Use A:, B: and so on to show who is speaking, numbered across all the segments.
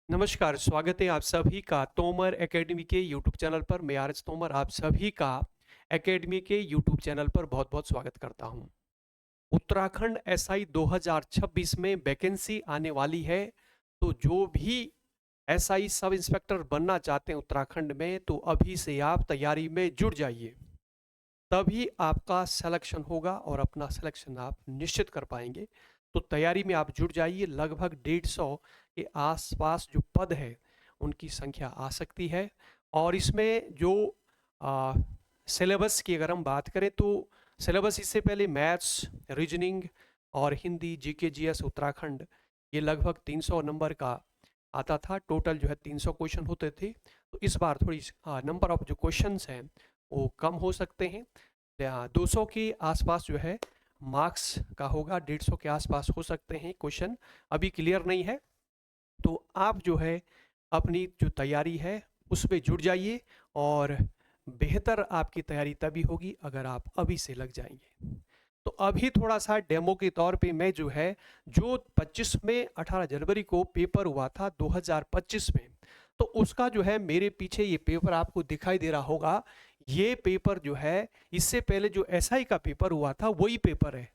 A: नमस्कार, स्वागत है आप सभी का तोमर एकेडमी के यूट्यूब चैनल पर। मैं आर एस तोमर आप सभी का एकेडमी के यूट्यूब चैनल पर बहुत-बहुत स्वागत करता हूं। उत्तराखंड एसआई 2026 में वैकेंसी आने वाली है, तो जो भी एसआई सब इंस्पेक्टर बनना चाहते हैं उत्तराखंड में, तो अभी से आप तैयारी में जुट जाइए। तभी आपका सिलेक्शन होगा और अपना सिलेक्शन आप निश्चित कर पाएंगे। तो तैयारी में आप जुट जाइए। लगभग 150 के आसपास जो पद है उनकी संख्या आ सकती है। और इसमें जो सिलेबस की अगर हम बात करें तो सिलेबस इससे पहले मैथ्स, रीजनिंग और हिंदी, जीके, जीएस उत्तराखंड ये लगभग 300 नंबर का आता था। टोटल जो है 300 क्वेश्चन होते थे। तो इस बार थोड़ी नंबर ऑफ जो क्वेश्चंस हैं वो कम हो सकते हैं। 200 के आसपास जो है मार्क्स का होगा, 150 के आसपास हो सकते हैं क्वेश्चन। अभी क्लियर नहीं है, तो आप जो है अपनी जो तैयारी है उसमें जुट जाइए। और बेहतर आपकी तैयारी तभी होगी अगर आप अभी से लग जाएंगे। तो अभी थोड़ा सा डेमो के तौर पे मैं जो है, जो 25 में 18 जनवरी को पेपर हुआ था 2025 में, तो उसका जो है मेरे पीछे ये पेपर आपको दिखाई दे रहा होगा। ये पेपर जो है इससे पहले जो एसआई का पेपर हुआ था वही पेपर है,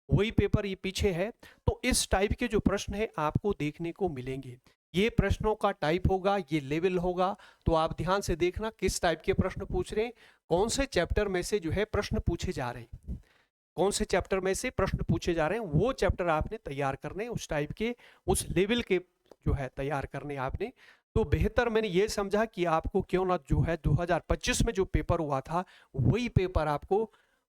A: वही पेपर ये पीछे है। तो इस टाइप के जो प्रश्न है आपको देखने को मिलेंगे। ये प्रश्नों का टाइप होगा, ये लेवल होगा। तो आप ध्यान से देखना किस टाइप के प्रश्न पूछ रहे हैं, कौन से चैप्टर में से जो है प्रश्न पूछे जा रहे हैं, कौन से चैप्टर में से प्रश्न पूछे जा रहे हैं, वो चैप्टर आपने तैयार करने, उस टाइप के, उस लेवल के जो है तैयार करने आपने। तो बेहतर मैंने ये समझा कि आपको क्यों ना जो है 2025 में जो पेपर हुआ था वही पेपर आपको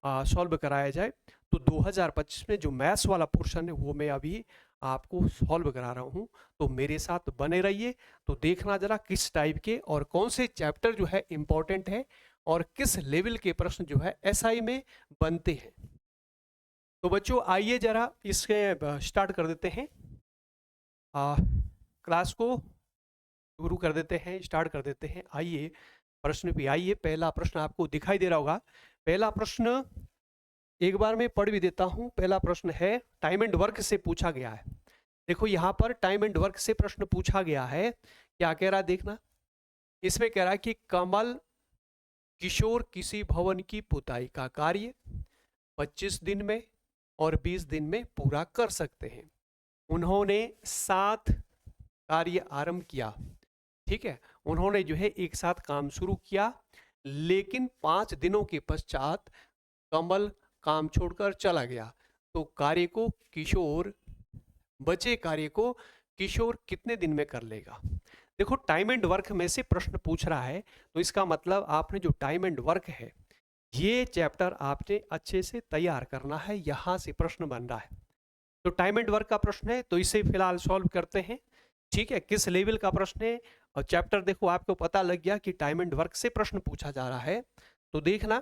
A: सॉल्व कराया जाए। तो 2025 में जो मैथ्स वाला पोर्शन है वो मैं अभी आपको सॉल्व करा रहा हूँ। तो मेरे साथ बने रहिए। तो देखना जरा किस टाइप के और कौन से चैप्टर जो है इंपॉर्टेंट है और किस लेवल के प्रश्न जो है एसआई में बनते हैं। तो बच्चों आइए जरा इसके स्टार्ट कर देते हैं, क्लास को शुरू कर देते हैं, स्टार्ट कर देते हैं। आइए प्रश्न पे आइए। पहला प्रश्न आपको दिखाई दे रहा होगा। पहला प्रश्न एक बार मैं पढ़ भी देता हूं। पहला प्रश्न है, टाइम एंड वर्क से पूछा गया है। देखो यहां पर टाइम एंड वर्क से प्रश्न पूछा गया है। क्या कह रहा है देखना। इसमें कह रहा है कि कमल किशोर किसी भवन की पुताई का कार्य 25 दिन में और 20 दिन में पूरा कर सकते हैं। उन्होंने 7 कार्य आरंभ किया। ठीक है, उन्होंने जो है एक साथ काम शुरू किया, लेकिन 5 दिनों के पश्चात कमल काम छोड़कर चला गया। तो कार्य को किशोर, बचे कार्य को किशोर कितने दिन में कर लेगा। देखो टाइम एंड वर्क में से प्रश्न पूछ रहा है, तो इसका मतलब आपने जो टाइम एंड वर्क है ये चैप्टर आपने अच्छे से तैयार करना है। यहां से प्रश्न बन रहा है। तो टाइम एंड वर्क का प्रश्न है, तो इसे फिलहाल सॉल्व करते हैं। ठीक है, किस लेवल का प्रश्न है और चैप्टर देखो आपको पता लग गया कि टाइम एंड वर्क से प्रश्न पूछा जा रहा है। तो देखना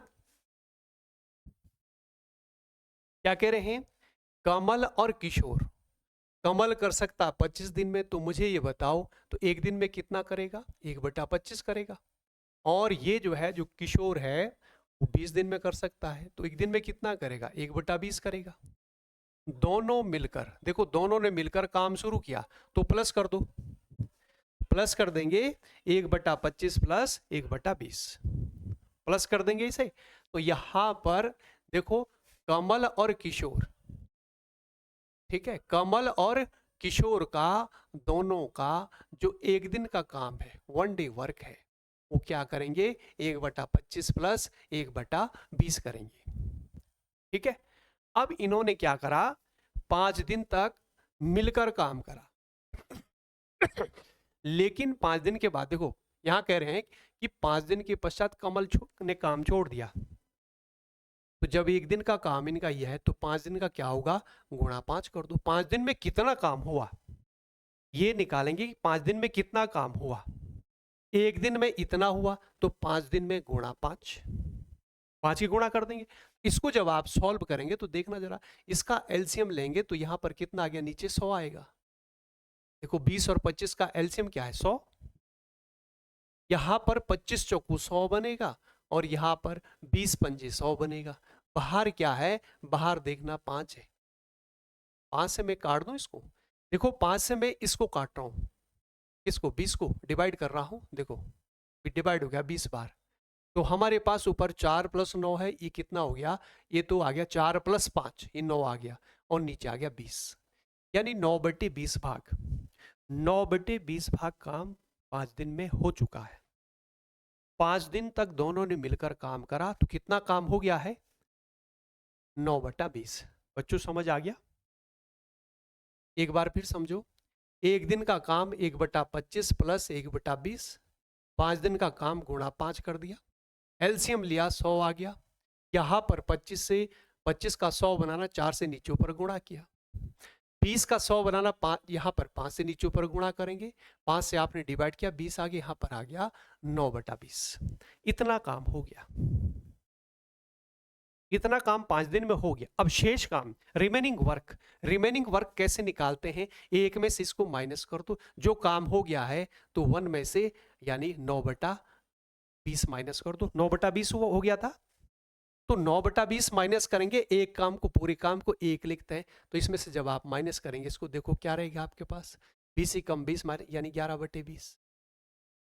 A: क्या कह रहे हैं, कमल और किशोर। कमल कर सकता 25 दिन में, तो मुझे ये बताओ तो एक दिन में कितना करेगा, 1/25 करेगा। और ये जो है जो किशोर है वो 20 दिन में कर सकता है, तो एक दिन में कितना करेगा, 1/20 करेगा। दोनों मिलकर, देखो दोनों ने मिलकर काम शुरू किया, तो प्लस कर दो, प्लस कर देंगे 1/25 प्लस 1/20, प्लस कर देंगे इसे। तो यहां पर देखो कमल और किशोर, ठीक है, कमल और किशोर का दोनों का जो एक दिन का काम है, 1 डे वर्क है, वो क्या करेंगे, 1/25 प्लस 1/20 करेंगे। ठीक है, अब इन्होंने क्या करा, 5 दिन तक मिलकर काम करा। लेकिन 5 दिन के बाद देखो यहां कह रहे हैं कि 5 दिन के पश्चात कमल ने काम छोड़ दिया। तो जब एक दिन का काम इनका यह है, तो 5 दिन का क्या होगा, गुणा 5 कर दो। 5 दिन में कितना काम हुआ ये निकालेंगे कि 5 दिन में कितना काम हुआ। एक दिन में इतना हुआ, तो 5 दिन में गुणा 5, 5 की गुणा कर देंगे। इसको जब आप सॉल्व करेंगे तो देखना जरा, इसका एलसीएम लेंगे तो यहां पर कितना आ गया, नीचे 100 आएगा। देखो 20 और 25 का एलसीएम क्या है, 100। यहां पर 25 चौकू 100 बनेगा और यहां पर 20 पंजे 100 बनेगा। बाहर क्या है, बाहर देखना 5 है। 5 से मैं काट दूं इसको, देखो 5 से मैं इसको काट रहा हूं, इसको 20 को डिवाइड कर रहा हूं, देखो डिवाइड हो गया 20 बार। तो हमारे पास ऊपर 4 + 9 है, ये कितना हो गया, ये तो आ गया 4 + 5, ये 9 आ गया, और नीचे आ गया 20, यानी 9/20 भाग। 9/20 भाग काम 5 दिन में हो चुका है। 5 दिन तक दोनों ने मिलकर काम करा, तो कितना काम हो गया है, 9/20। बच्चों समझ आ गया? एक बार फिर समझो, एक दिन का काम 1/25 + 1/20, 5 दिन का काम गुणा 5 कर दिया, एलसीएम लिया 100 आ गया। यहां पर 25 का 100 बनाना 4 से नीचे ऊपर गुणा किया, 20 का 100 बनाना 5, यहां पर 5 से नीचे ऊपर गुणा करेंगे, 5 से आपने डिवाइड किया, 20 आगे, यहां पर आ गया 9/20। इतना काम हो गया, इतना काम 5 दिन में हो गया। अब शेष काम, रिमेनिंग वर्क कैसे निकालते हैं, एक में से इसको माइनस कर दो, जो काम हो गया है तो 1 में से यानी 9/20 माइनस कर दो। 9/20 हो गया था, तो 9/20 माइनस करेंगे, एक काम को, पूरे काम को 1 लिखते हैं, तो इसमें से जब आप माइनस करेंगे इसको, देखो क्या रहेगा आपके पास, 20 ही कम 20 यानी 11/20।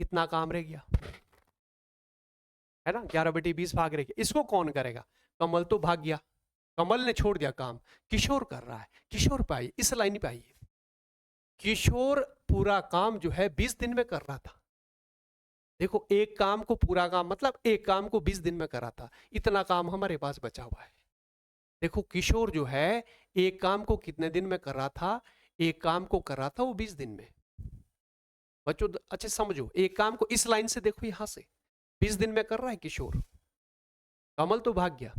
A: इतना काम रह गया है ना, 11/20 भाग रह गया। इसको कौन करेगा, कमल तो भाग गया, कमल ने छोड़ दिया काम, किशोर कर रहा है। किशोर पे आइए, इस लाइन पे आइए। किशोर पूरा काम जो है 20 दिन में कर रहा था। देखो, एक काम को, पूरा काम मतलब एक काम को 20 दिन में करा था, इतना काम हमारे पास बचा हुआ है। देखो, किशोर जो है एक काम को कितने दिन में कर रहा था, एक काम को कर रहा था वो 20 दिन में। बच्चों अच्छे समझो, एक काम को इस लाइन से देखो, यहां से 20 दिन में कर रहा है किशोर, कमल तो भाग गया,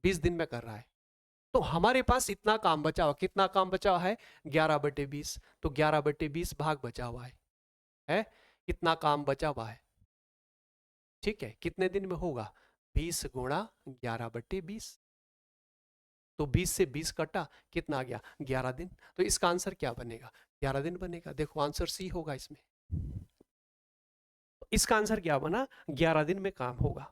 A: 20 दिन में कर रहा है। तो हमारे पास इतना काम बचा हुआ, कितना काम बचा हुआ है, 11/20, तो 11/20 भाग बचा हुआ है, इतना काम बचा हुआ है। ठीक है, कितने दिन में होगा, 20 गुणा 11/20, तो 20 से 20 कटा, कितना आ गया, 11 दिन। तो इसका आंसर क्या बनेगा, 11 दिन बनेगा। देखो आंसर सी होगा इसमें, इसका आंसर क्या बना, 11 दिन में काम होगा।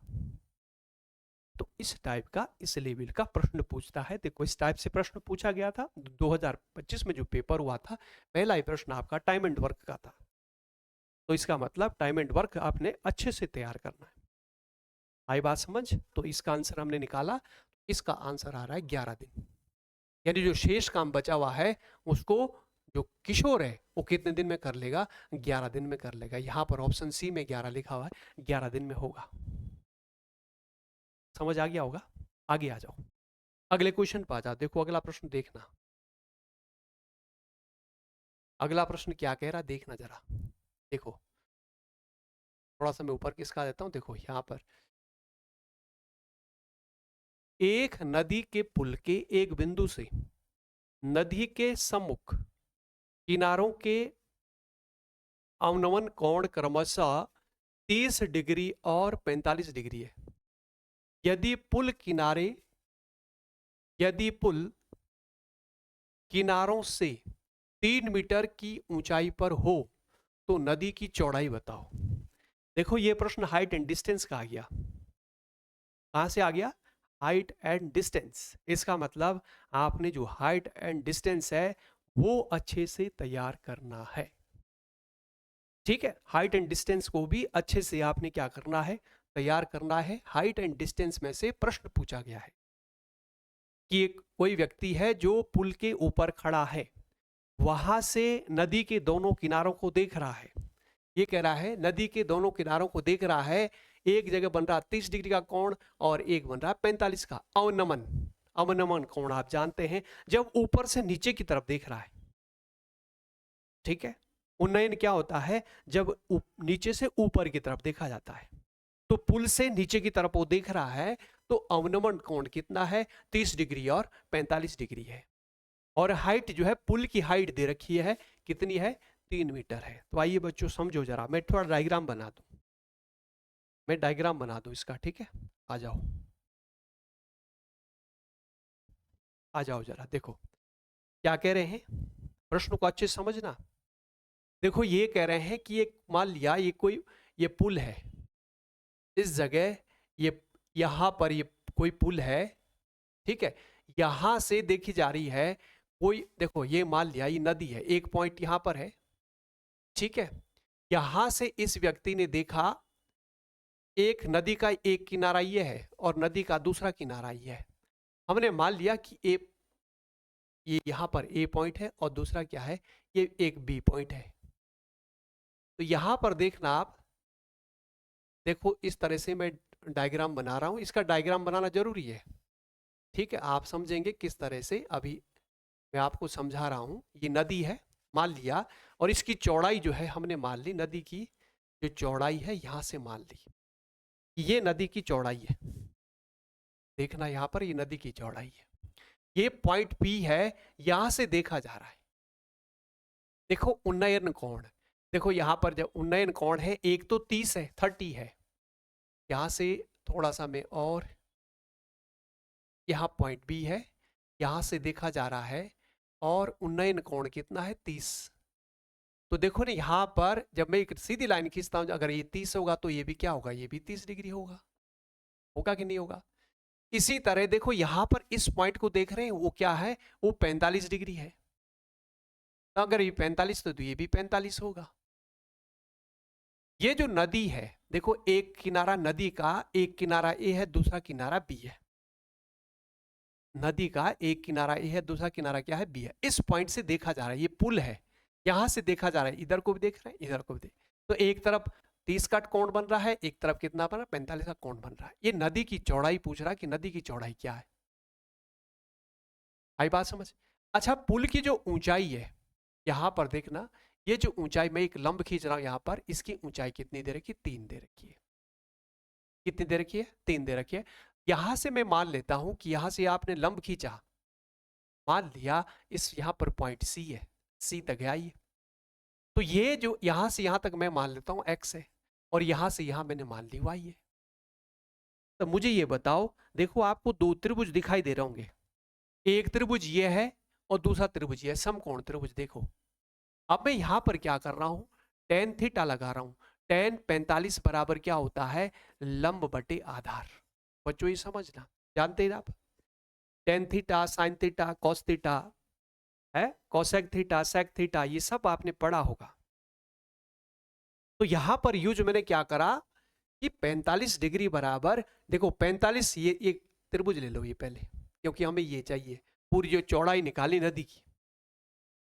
A: तो इस टाइप का, इस लेवल का प्रश्न पूछता है। देखो, इस टाइप से प्रश्न पूछा गया था 2025 में जो पेपर हुआ था, पहला ही प्रश्न आपका टाइम एंड वर्क का था। तो इसका मतलब टाइम एंड वर्क आपने अच्छे से तैयार करना है। आई बात समझ? तो इसका आंसर हमने निकाला, इसका आंसर आ रहा है 11 दिन, यानी जो शेष काम बचा हुआ है उसको जो किशोर है वो कितने दिन में कर लेगा, 11 दिन में कर लेगा। यहां पर ऑप्शन सी में 11 लिखा हुआ है, 11 दिन में होगा। समझ आ गया होगा? आगे आ जाओ, अगले क्वेश्चन पर आ जाओ। देखो अगला प्रश्न देखना, अगला प्रश्न क्या कह रहा, देखना जरा। देखो थोड़ा सा मैं ऊपर किसका देता हूं, देखो यहां पर, एक नदी के पुल के एक बिंदु से नदी के सम्मुख किनारों के अवनमन कोण क्रमशः 30 डिग्री और 45 डिग्री है। यदि पुल किनारों से 3 मीटर की ऊंचाई पर हो तो नदी की चौड़ाई बताओ। देखो ये प्रश्न हाइट एंड डिस्टेंस का आ गया। कहां से आ गया, हाइट एंड डिस्टेंस। इसका मतलब आपने जो हाइट एंड डिस्टेंस है वो अच्छे से तैयार करना है। ठीक है, हाइट एंड डिस्टेंस को भी अच्छे से आपने क्या करना है, तैयार करना है। हाइट एंड डिस्टेंस में से प्रश्न पूछा गया है कि एक कोई व्यक्ति है जो पुल के ऊपर खड़ा है, वहां से नदी के दोनों किनारों को देख रहा है। ये कह रहा है नदी के दोनों किनारों को देख रहा है, एक जगह बन रहा 30 डिग्री का कोण और एक बन रहा 45 का अवनमन। अवनमन कोण आप जानते हैं, जब ऊपर से नीचे की तरफ देख रहा है। ठीक है, उन्नयन क्या होता है, जब नीचे से ऊपर की तरफ देखा जाता है। तो पुल से नीचे की तरफ वो देख रहा है, तो अवनमन कोण कितना है, 30 डिग्री और 45 डिग्री है। और हाइट जो है, पुल की हाइट दे रखी है, कितनी है, 3 मीटर है। तो आइए बच्चों समझो जरा, मैं थोड़ा डायग्राम बना दूं, मैं डायग्राम बना दूं इसका। ठीक है, आ जाओ, आ जाओ जरा, देखो क्या कह रहे हैं, प्रश्न को अच्छे से समझना। देखो ये कह रहे हैं कि एक, मान लिया ये पुल है, इस जगह ये, यहां पर ये कोई पुल है। ठीक है, यहां से देखी जा रही है कोई, देखो ये मान लिया ये नदी है, एक पॉइंट यहां पर है। ठीक है, यहां से इस व्यक्ति ने देखा एक नदी का एक किनारा ये है और नदी का दूसरा किनारा ये है। हमने मान लिया कि ये यहां पर ए पॉइंट है और दूसरा क्या है, ये एक बी पॉइंट है। तो यहां पर देखना आप, देखो इस तरह से मैं डायग्राम बना रहा हूं, इसका डायग्राम बनाना जरूरी है, ठीक है। आप समझेंगे किस तरह से, अभी मैं आपको समझा रहा हूं। ये नदी है मान लिया, और इसकी चौड़ाई जो है हमने मान ली, नदी की जो चौड़ाई है यहां से मान ली, ये नदी की चौड़ाई है। देखना यहां पर ये नदी की चौड़ाई है, ये पॉइंट पी है, यहां से देखा जा रहा है। देखो उन्नयन कोण, देखो यहां पर जब उन्नयन कोण है, एक तो 30 है, 30 है, यहां से थोड़ा सा मैं, और यहां पॉइंट बी है, यहां से देखा जा रहा है, और उन्नयन कोण कितना है, 30। तो देखो ना यहां पर जब मैं एक सीधी लाइन खींचता हूं, अगर ये 30 होगा तो ये भी क्या होगा, ये भी 30 डिग्री होगा, होगा कि नहीं होगा। इसी तरह देखो यहां पर इस पॉइंट को देख रहे हैं, वो क्या है, वो 45 डिग्री है। तो अगर ये 45 तो ये भी 45 होगा। ये जो नदी है, देखो एक किनारा नदी का, एक किनारा ए है, दूसरा किनारा बी है। नदी का एक किनारा ए है, दूसरा किनारा क्या है, बी है। इस पॉइंट से देखा जा रहा है, ये पुल है, यहां से देखा जा रहा है, इधर को भी देख रहे हैं, इधर को भी देख, तो एक तरफ 30 का कोण बन रहा है, एक तरफ कितना बन रहा है, 45 का कोण बन रहा है। ये नदी की चौड़ाई पूछ रहा है कि नदी की चौड़ाई क्या है। आई बात समझ। अच्छा, पुल की जो ऊंचाई है, यहां पर देखना, ये जो ऊंचाई, मैं एक लंब खींच रहा हूं यहां पर, इसकी ऊंचाई कितनी दे रखी है, 3 दे रखी है। कितनी दे रखी है, 3 दे रखी है। यहां से मैं मान लेता हूं कि यहां से आपने लंब खींचा, मान लिया इस यहां पर पॉइंट सी है, सी तक है आइए। तो ये जो यहां से यहां तक मैं मान लेता हूं एक्स है, और यहां से यहां मैंने मान ली वाई है। तो मुझे ये बताओ, देखो आपको दो त्रिभुज दिखाई दे रहे होंगे, एक त्रिभुज ये है और दूसरा त्रिभुज ये है, समकोण त्रिभुज। देखो अब मैं यहां पर क्या कर रहा हूं, टेन थीटा लगा रहा हूं। टेन 45 बराबर क्या होता है, लंब बटे आधार। बच्चों ये समझना, जानते हैं आप, tan theta, sign theta, cos theta है, कोसेक थीटा, सेक थीटा, ये सब आपने पढ़ा होगा। तो यहां पर यूज मैंने क्या करा कि 45 डिग्री बराबर, देखो 45, ये एक त्रिभुज ले लो ये पहले, क्योंकि हमें ये चाहिए पूरी जो चौड़ाई निकाली नदी की।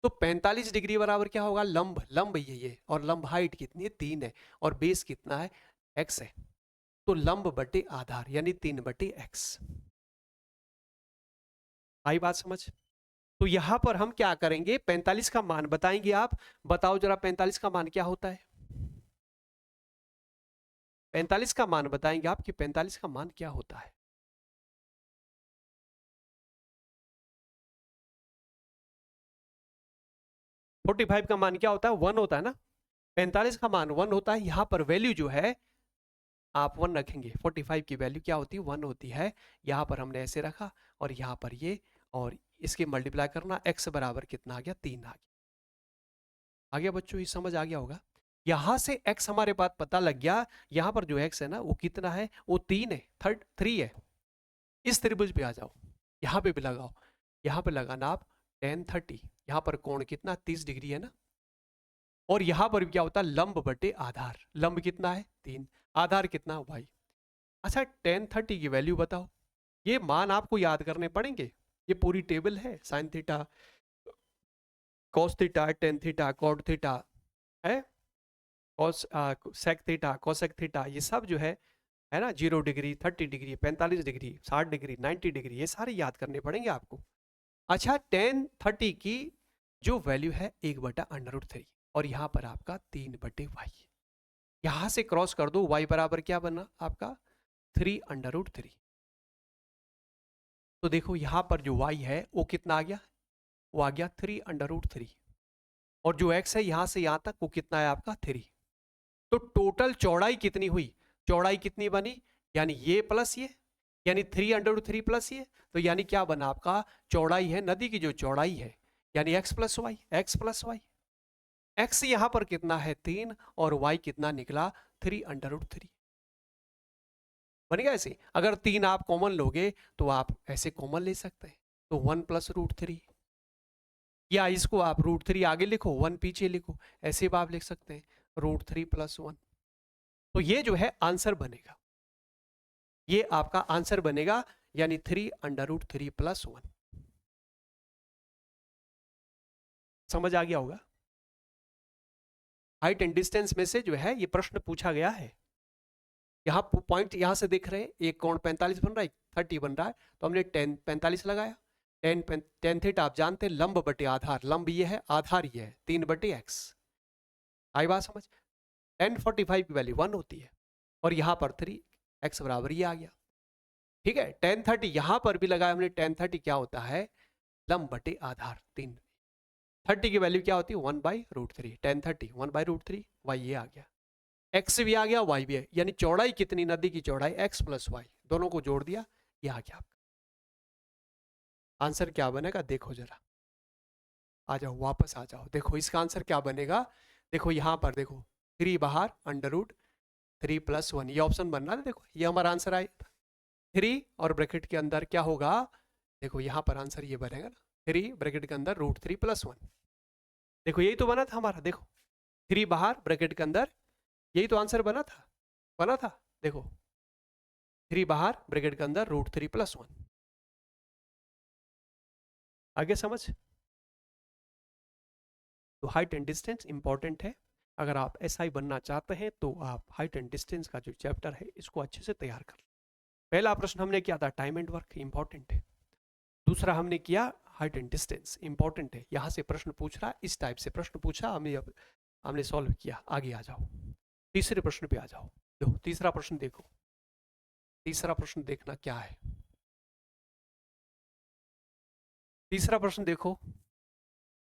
A: तो 45 डिग्री बराबर क्या होगा, लंब, लंब ये, और लंब हाइट कितनी है, 3 है, और बेस कितना है, x है। तो लंब बटे आधार यानी 3 बटे x। आई बात समझ। तो यहां पर हम क्या करेंगे, 45 का मान बताएंगे आप, बताओ जरा 45 का मान क्या होता है, 45 का मान बताएंगे आप कि 45 का मान क्या होता है। फोर्टी फाइव का मान क्या होता है, 1 होता है ना। 45 का मान 1 होता है। यहां पर वैल्यू जो है आप 1 रखेंगे, 45 की वैल्यू क्या होती है, 1 होती है। यहां पर हमने ऐसे रखा, और यहां पर ये, और इसके मल्टीप्लाई करना, x बराबर कितना आ गया, 3 आ गया बच्चों, ये समझ आ गया होगा। यहां से x हमारे पास पता लग गया, यहां पर जो x है ना वो कितना है, वो 3 है, 3 है। इस त्रिभुज पे आ जाओ, यहां पे भी लगाओ, यहां पे लगाना आप tan 30, यहां पर कोण कितना, 30 डिग्री है ना। और यहां पर क्या होता है, लंब बटे आधार, लंब कितना है 3, आधार कितना y। अच्छा, tan 30 की वैल्यू बताओ, ये मान आपको याद करने पड़ेंगे, ये पूरी टेबल है, sine theta, cos theta, tan theta, cot theta है, cosec theta, cosec theta, ये सब जो है ना, 0 degree, 30 degree, 45 degree, 60 degree, 90 degree, ये सारे याद करने पड़ेंगे आपको। अच्छा, tan 30 की जो वैल्यू है 1/√3, और यहां पर आपका 3/y, यहां से क्रॉस कर दो, y बराबर क्या बना आपका, 3√3। तो देखो यहां पर जो y है वो कितना आ गया, वो आ गया 3√3, और जो x है यहां से यहां तक वो कितना है आपका 3। तो टोटल चौड़ाई कितनी हुई, चौड़ाई कितनी बनी, यानी ये प्लस ये, यानी 3√3 प्लस ये, तो यानी क्या बना आपका, चौड़ाई है नदी की जो चौड़ाई है, यानी x plus y, x plus y. X यहां पर कितना है 3, और y कितना निकला 3√3। बन गया ऐसे। अगर 3 आप कॉमन लोगे तो आप ऐसे कॉमन ले सकते हैं, तो 1+√3, या इसको आप √3 आगे लिखो, 1 पीछे लिखो, ऐसे भी आप लिख सकते हैं। √3+1। तो ये जो है आंसर बनेगा, ये आपका आंसर बनेगा, यानी 3√3+1। समझ आ गया होगा। हाइट एंड डिस्टेंस में से जो है ये प्रश्न पूछा गया है। यहाँ पॉइंट यहाँ से देख रहे हैं, एक कोण 45 बन रहा है, 30 बन रहा है, तो हमने 45 लगाया। टेन थीटा आप जानते हैं लंब बटे आधार, लंब ये है, आधार ये है, 3/x। आई बात समझ। 1045 की वैल्यू 1 होती है, और यहाँ पर 3x बराबर ये आ गया। ठीक है, 1030 यहाँ पर भी लगाया हमने, 1030 क्या होता है, लंब बटे आधार 3। 30 की वैल्यू क्या होती है, 1/√3। 1030 1/√3, y ये आ गया, x भी आ गया, y भी है, यानी चौड़ाई कितनी, नदी की चौड़ाई x + y, दोनों को जोड़ दिया, ये आ गया आपका आंसर। क्या बनेगा देखो जरा, आ जाओ वापस आ जाओ, देखो इसका आंसर क्या बनेगा। देखो यहाँ पर देखो, 3 बाहर, √3+1, ये ऑप्शन बन रहा है, देखो ये हमारा आंसर आएगा। 3 और ब्रैकेट के अंदर क्या होगा, देखो यहाँ पर आंसर ये बनेगा ना, 3 ब्रैकेट के अंदर √3+1। देखो यही तो बना था हमारा, देखो 3 बाहर ब्रैकेट के अंदर, यही तो आंसर बना था। देखो 3 बाहर ब्रैकेट के अंदर √3+1। आगे समझ। तो हाइट एंड डिस्टेंस इंपॉर्टेंट है। अगर आप SI बनना चाहते हैं तो आप हाइट एंड डिस्टेंस का जो चैप्टर है इसको अच्छे से तैयार कर। पहला प्रश्न हमने किया था टाइम एंड वर्क, इंपॉर्टेंट है। दूसरा हमने किया हाइट एंड डिस्टेंस, इंपॉर्टेंट है। यहां से प्रश्न पूछ रहा है, इस टाइप से प्रश्न पूछा, हमने सॉल्व किया। आगे आ जाओ, तीसरे प्रश्न पे आ जाओ। देखो तीसरा प्रश्न देखो, तीसरा प्रश्न देखना क्या है। तीसरा प्रश्न देखो,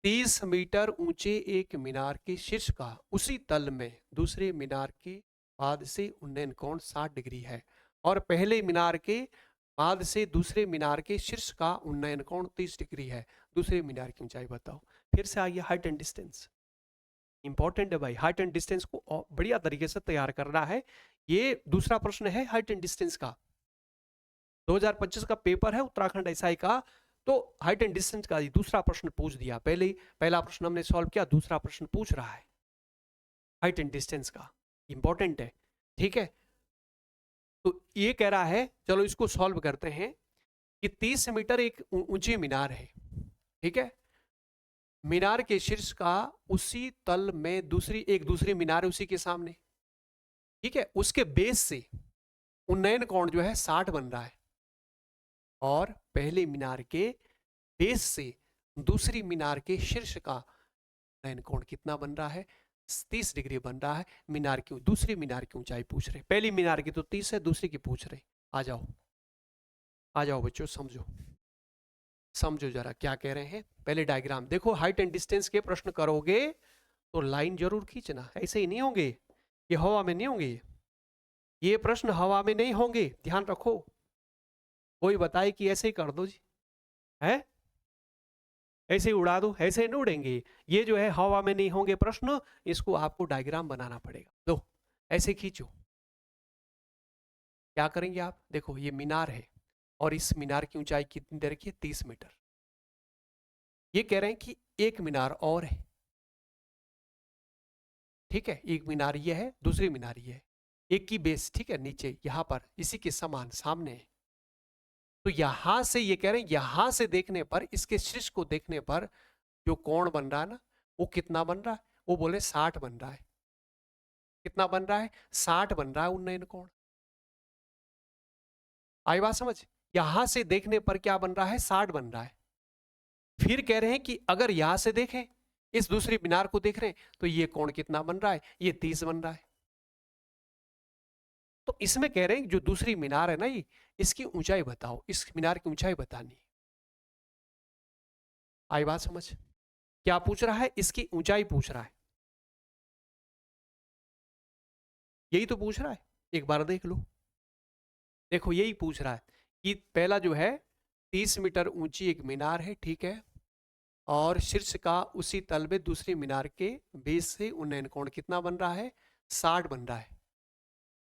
A: 30 मीटर ऊंचे एक मीनार के शीर्ष का उसी तल में दूसरे मीनार के बाद से उन्नयन कोण 60 डिग्री है, और पहले मीनार के बाद से दूसरे मीनार के शीर्ष का उन्नयन कोण 30 डिग्री है। दूसरे मीनार की ऊंचाई बताओ। फिर से आ गया हाइट एंड डिस्टेंस, इंपॉर्टेंट है भाई। हाइट एंड डिस्टेंस को बढ़िया तरीके से तैयार करना है। ये दूसरा प्रश्न है हाइट एंड डिस्टेंस का, 2025 का पेपर है उत्तराखंड SI का। तो हाइट एंड डिस्टेंस का दूसरा प्रश्न पूछ दिया, पहला प्रश्न हमने सॉल्व किया, दूसरा प्रश्न पूछ रहा है हाइट एंड डिस्टेंस का, इंपॉर्टेंट है। ठीक है, तो ये कह रहा है, चलो इसको सॉल्व करते हैं कि 30 मीटर एक ऊंची मीनार है। ठीक है, मीनार के शीर्ष का उसी तल में दूसरी मीनार है उसी के सामने। ठीक है, उसके बेस से उन्नयन कोण जो है 60 बन रहा है, और पहले मीनार के बेस से दूसरी मीनार के शीर्ष का उन्नयन कोण कितना बन रहा है, 30 डिग्री बन रहा है। मीनार की दूसरी मीनार की ऊंचाई पूछ रहे, पहली मीनार की तो 30 है, दूसरी की पूछ रहे। आ जाओ बच्चों, समझो जरा क्या कह रहे हैं। पहले डायग्राम देखो, हाइट एंड डिस्टेंस के प्रश्न करोगे तो लाइन जरूर खींचना, ऐसे ही नहीं होंगे, ये हवा में नहीं होंगे, ये प्रश्न हवा में नहीं होंगे, ध्यान रखो। कोई बताए कि ऐसे ही कर दो जी, है ऐसे ही उड़ा दो, ऐसे नहीं उड़ेंगे। ये जो है हवा में नहीं होंगे प्रश्न, इसको आपको डायग्राम बनाना पड़ेगा। दो ऐसे खींचो, क्या करेंगे आप, देखो ये मीनार है, और इस मीनार की ऊंचाई कितनी दे रखी है, 30 मीटर। ये कह रहे हैं कि एक मीनार और है। ठीक है, एक मीनार ये है, दूसरी मीनार ये है, एक की बेस, ठीक है, नीचे यहां पर इसी के समान सामने है। तो यहां से ये कह रहे हैं, यहां से देखने पर, इसके शीर्ष को देखने पर जो कोण बन रहा है ना, वो कितना बन रहा है, वो बोले 60 बन रहा है। कितना बन रहा है, 60 बन रहा है उन्नयन कोण। आई बात समझ। यहां से देखने पर क्या बन रहा है, 60 बन रहा है। फिर कह रहे हैं कि अगर यहां से देखें, इस दूसरी मीनार को देख रहे हैं, तो ये कोण कितना बन रहा है, ये 30 बन रहा है। तो इसमें कह रहे हैं जो दूसरी मीनार है ना, ये इसकी ऊंचाई बताओ, इस मीनार की ऊंचाई बतानी। आई बात समझ। क्या पूछ रहा है, इसकी ऊंचाई पूछ रहा है, यही तो पूछ रहा है। एक बार देख लो, देखो यही पूछ रहा है कि पहला जो है 30 मीटर ऊंची एक मीनार है, ठीक है, और शीर्ष का उसी तल में दूसरी मीनार के बेस से उन्नयन कोण कितना बन रहा है, 60 बन रहा है